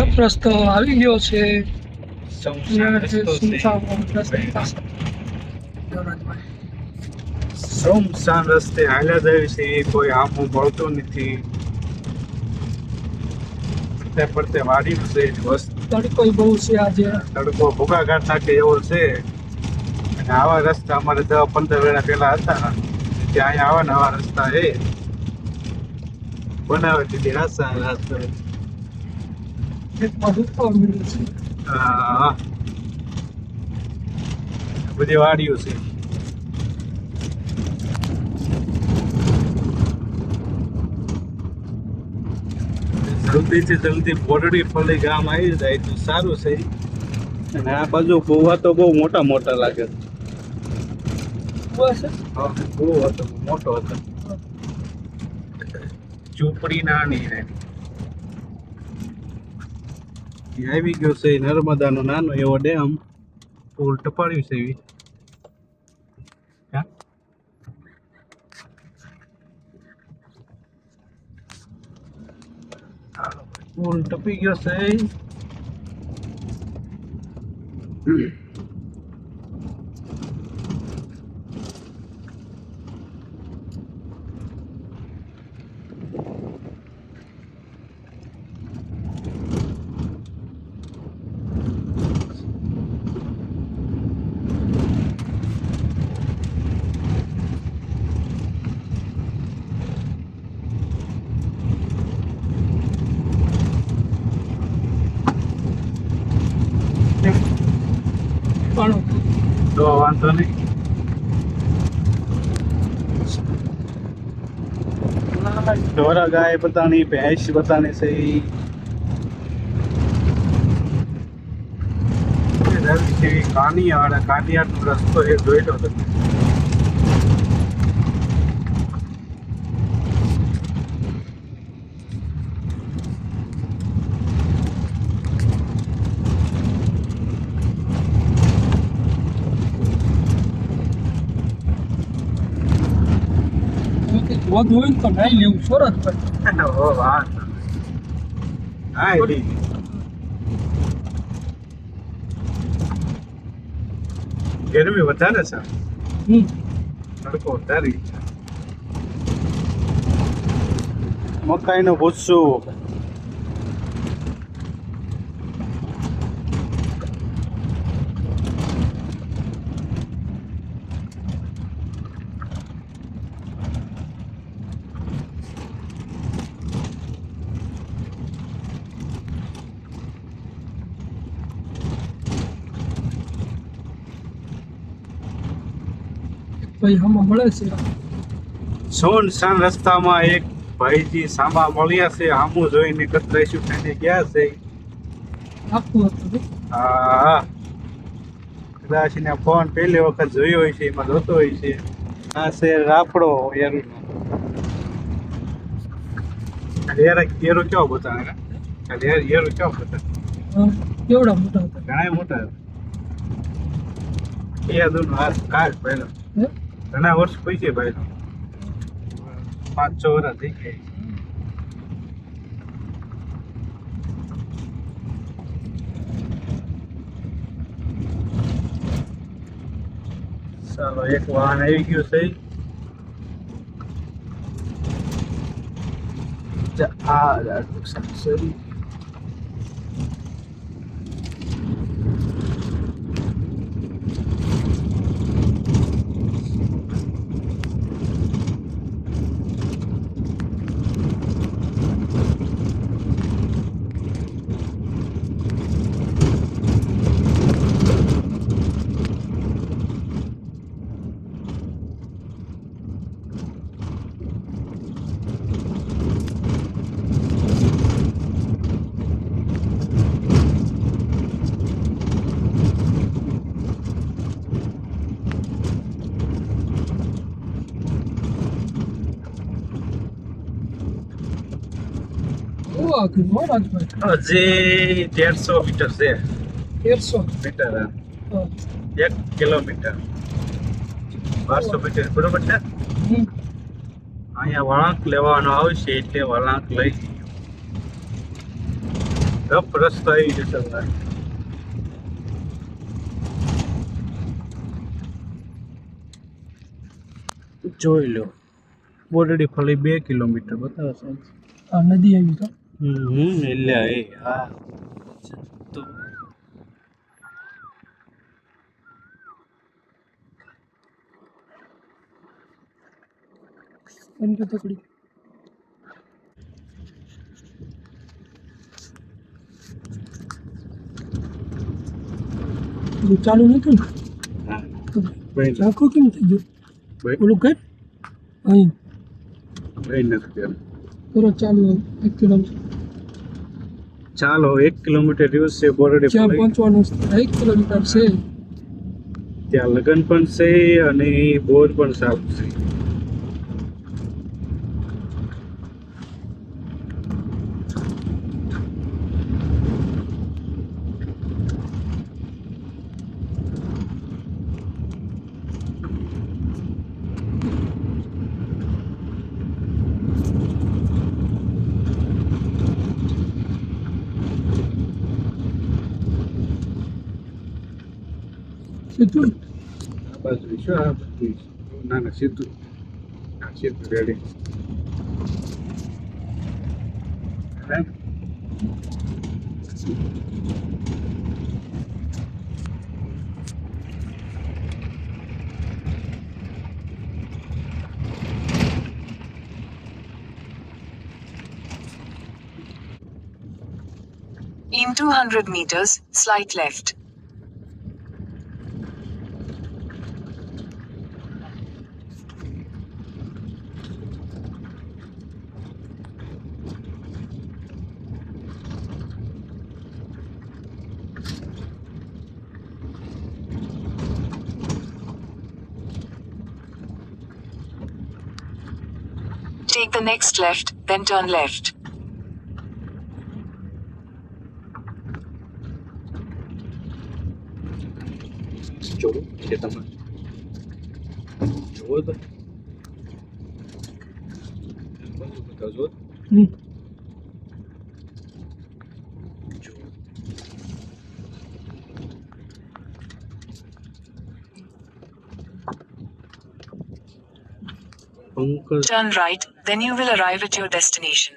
Rough રસ્તો આવી ગયો છે. સુમસાન રસ્તો છે. સુમસાન રસ્તે હાલ્યા જાય છે, કોઈ આમું મળતું નથી. ફરતે ફરતે વાડી છે, તડકો બહુ છે આજે. તડકો ભૂગાઘાટ નાખે એવો છે. અને આવા રસ્તા અમારે 10-15 વર્ષ પહેલા હતા, ત્યાં આવા નવા રસ્તા છે બનાવે દીધી આશા રાત. હા, બધી વાડીઓ છે. જલ્દીથી જલ્દી બોરડી ફળી ગામ આવી જાય તો સારું છે. અને આ બાજુ ગોવા તો બહુ મોટા મોટા લાગે. બસ ગોવા હતો મોટો હતો, ઝૂંપડી નાની આવી ગયો છે નર્મદાનો નાનો એવો ડેમ. પુલ ટપાડ્યું છે એવી. પુલ ટપી ગયો છે. પણ તો વાંધો નહીં. ઢોરા ગાય બતાની, ભેંસ બતાની છે. કાનિયાડ નો રસ્તો એ જોયેલો હતો. વધુ હોય તો નહીં લેવું સરસ ગરમી વધારે છે, તડકો વધારે. મકાઈ નો ભૂસો ભાઈ આમાં મળે છે. સુનસાન રસ્તામાં એક ભાઈજી સામા મળ્યા છે. આમું જોઈને કતરાઈશું થઈને ગયા છે. આખું હતું. હા, કદાચ ને ફોન પહેલી વખત જોયો હોય છે, એમાં જોતો હોય છે. આ છે રાફડો એરુનો. એરો કેવો બતાવે? એરો કેવો બતાવે? કેવડા મોટા હતા? ઘણા મોટા હતા. એ દોનો હાથ કાઢ પહેલો ઘણા વર્ષ પૈસે ભાઈ, 5-6 વર્ષ થઈ ગયા. ચાલો, એક વાહન આવી ગયું છે. સરી હજી 150 મીટર છે. 150 મીટર, 1 કિલોમીટર, 1200 મીટર બરોબર છે. અહીંયા વળાંક લેવાનો આવશે એટલે વળાંક લઈ રફ રસ્તો આવી જશે હવે. જોઈ લો ઓલરેડી ખાલી 2 કિલોમીટર બતાવે છે. આ નદી આવી તો એટલે એ હા તો એમ કે તકડી ચાલુ નતું ને હા તો ભાઈ ચાખો કેમ થઈ ગયું ભાઈ ઓલું કર અહીં ભાઈ નથી એમ. કરો ચાલુ 1 કિલોમીટર ચાલો 1 કિલોમીટર દિવસ છે બોરડી ક્યાં પહોંચવાનું છે? 1 કિલોમીટર છે. ત્યાં લગન પણ છે અને બોર પણ સાફ છે. સીધું આ બાજુ શું આ બધું ના ના સીધું હા સીધું ready. In 200 meters, slight left. Take the next left, then turn left. જોવું છે તમે જોવો તો બાજુ બતાવજો હમ જુઓ. Pankaj Turn right, then you will arrive at your destination.